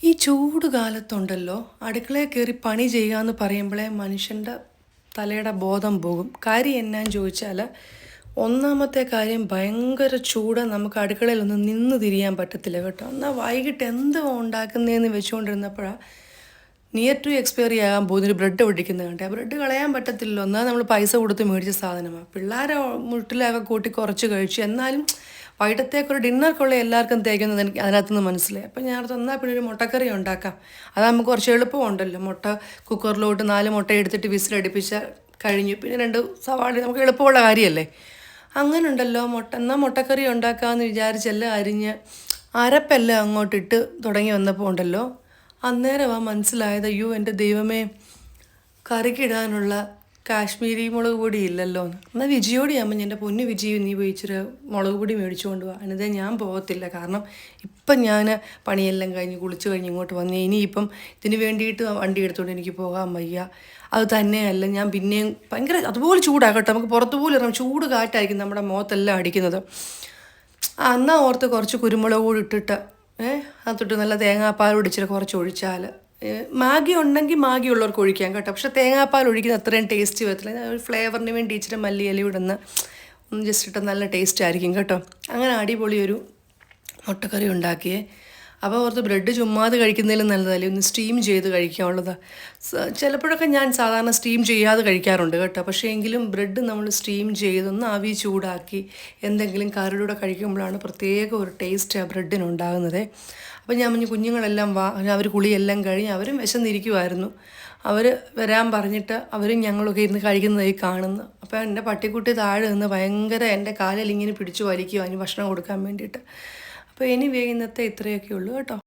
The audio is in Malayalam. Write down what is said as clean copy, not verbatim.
ഈ ചൂട് കാലത്തുണ്ടല്ലോ അടുക്കളയിൽ കയറി പണി ചെയ്യുക എന്ന് പറയുമ്പോഴേ മനുഷ്യൻ്റെ തലയുടെ ബോധം പോകും. കാര്യം എന്നാന്ന് ചോദിച്ചാൽ ഒന്നാമത്തെ കാര്യം ഭയങ്കര ചൂട്, നമുക്ക് അടുക്കളയിലൊന്നും നിന്ന് തിരിയാൻ പറ്റത്തില്ല കേട്ടോ. എന്നാൽ വൈകിട്ട് എന്തോ ഉണ്ടാക്കുന്നതെന്ന് വെച്ചുകൊണ്ടിരുന്നപ്പോഴാണ് നിയർ ടു എക്സ്പയറി ആകാൻ പോകുന്നൊരു ബ്രെഡ് പൊടിക്കുന്നത് കണ്ടേ. ആ ബ്രെഡ് കളയാൻ പറ്റത്തില്ലല്ലോ, എന്നാൽ നമ്മൾ പൈസ കൊടുത്ത് മേടിച്ച സാധനമാണ്. പിള്ളേരെ മുട്ടിലൊക്കെ കൂട്ടി കുറച്ച് കഴിച്ചു, എന്നാലും വൈകിട്ടത്തേക്കൊരു ഡിന്നർക്കുള്ള എല്ലാവർക്കും തേക്കുന്നത് എനിക്ക് അതിനകത്തുനിന്ന് മനസ്സിലായി. അപ്പം ഞാൻ എന്നാൽ പിന്നെ ഒരു മുട്ടക്കറി ഉണ്ടാക്കാം, അത് നമുക്ക് കുറച്ച് എളുപ്പമുണ്ടല്ലോ. മുട്ട കുക്കറിലോട്ട് 4 മുട്ട എടുത്തിട്ട് വിസിലടിപ്പിച്ച കഴിഞ്ഞു, പിന്നെ 2 സവാള, നമുക്ക് എളുപ്പമുള്ള കാര്യമല്ലേ. അങ്ങനെ ഉണ്ടല്ലോ എന്നാൽ മുട്ടക്കറി ഉണ്ടാക്കാമെന്ന് വിചാരിച്ചെല്ലാം അരിഞ്ഞ് അരപ്പെല്ലാം അങ്ങോട്ടിട്ട് തുടങ്ങി വന്നപ്പോൾ ഉണ്ടല്ലോ അന്നേരമാണ് മനസ്സിലായത്, അയ്യോ എൻ്റെ ദൈവമേ, കറിക്കിടാനുള്ള കാശ്മീരി മുളക് പൊടി ഇല്ലല്ലോ എന്ന്. എന്നാൽ വിജിയോടിയാകുമ്പോൾ എൻ്റെ പൊന്നു വിജി, നീ പോയി ഇച്ചിരി മുളക് പൊടി മേടിച്ചുകൊണ്ട് പോവാ. അതിനതേ ഞാൻ പോകത്തില്ല, കാരണം ഇപ്പം ഞാൻ പണിയെല്ലാം കഴിഞ്ഞ് കുളിച്ച് കഴിഞ്ഞ് ഇങ്ങോട്ട് വന്നേ, ഇനിയിപ്പം ഇതിന് വേണ്ടിയിട്ട് വണ്ടി എടുത്തുകൊണ്ട് എനിക്ക് പോകാൻ വയ്യ. അത് തന്നെയല്ല, ഞാൻ പിന്നെയും ഭയങ്കര അതുപോലെ ചൂടാകട്ടെ, നമുക്ക് പുറത്തു പോലും ഇറങ്ങും, ചൂട് കാറ്റായിരിക്കും നമ്മുടെ മുഖത്തെല്ലാം അടിക്കുന്നത്. എന്നാൽ ഓർത്ത് കുറച്ച് കുരുമുളക് കൂടി ഇട്ടിട്ട് അതിട്ട് നല്ല തേങ്ങാപ്പാൽ ഒടിച്ചിട്ട് കുറച്ച് ഒഴിച്ചാൽ, മാഗി ഉണ്ടെങ്കിൽ മാഗി ഉള്ളവർക്ക് ഒഴിക്കാം കേട്ടോ. പക്ഷേ തേങ്ങാപ്പാൽ ഒഴിക്കുന്ന അത്രയും ടേസ്റ്റ് വരത്തില്ല. ഒരു ഫ്ലേവറിന് വേണ്ടി ഇച്ചിരി മല്ലിയില ഇടുന്ന ഒന്ന് ജസ്റ്റ് ഇട്ട് നല്ല ടേസ്റ്റ് ആയിരിക്കും കേട്ടോ. അങ്ങനെ അടിപൊളി ഒരു മുട്ടക്കറി ഉണ്ടാക്കിയേ. അപ്പോൾ ഓർത്ത് ബ്രെഡ് ചുമ്മാതെ കഴിക്കുന്നതിലും നല്ലതല്ലേ ഒന്ന് സ്റ്റീം ചെയ്ത് കഴിക്കാനുള്ളത്. ചിലപ്പോഴൊക്കെ ഞാൻ സാധാരണ സ്റ്റീം ചെയ്യാതെ കഴിക്കാറുണ്ട് കേട്ടോ. പക്ഷേ എങ്കിലും ബ്രെഡ് നമ്മൾ സ്റ്റീം ചെയ്തൊന്ന് ആവി ചൂടാക്കി എന്തെങ്കിലും കറിയുടെ കഴിക്കുമ്പോഴാണ് പ്രത്യേക ഒരു ടേസ്റ്റ് ആ ബ്രെഡിനുണ്ടാകുന്നത്. അപ്പോൾ ഞാൻ പറഞ്ഞു കുഞ്ഞുങ്ങളെല്ലാം അവർ കുളിയെല്ലാം കഴിഞ്ഞ് അവരും വിശന്നിരിക്കുമായിരുന്നു. അവർ വരാൻ പറഞ്ഞിട്ട് അവരും ഞങ്ങളൊക്കെ ഇരുന്ന് കഴിക്കുന്നതായി കാണുന്നു. അപ്പോൾ എൻ്റെ പട്ടിക്കുട്ടി താഴെ നിന്ന് ഭയങ്കര എൻ്റെ കാലിൽ ഇങ്ങനെ പിടിച്ചു വലിക്കുക അതിന് ഭക്ഷണം കൊടുക്കാൻ വേണ്ടിയിട്ട്. അപ്പോൾ ഇനി ഇന്നത്തെ ഇത്രയൊക്കെ ഉള്ളൂ കേട്ടോ.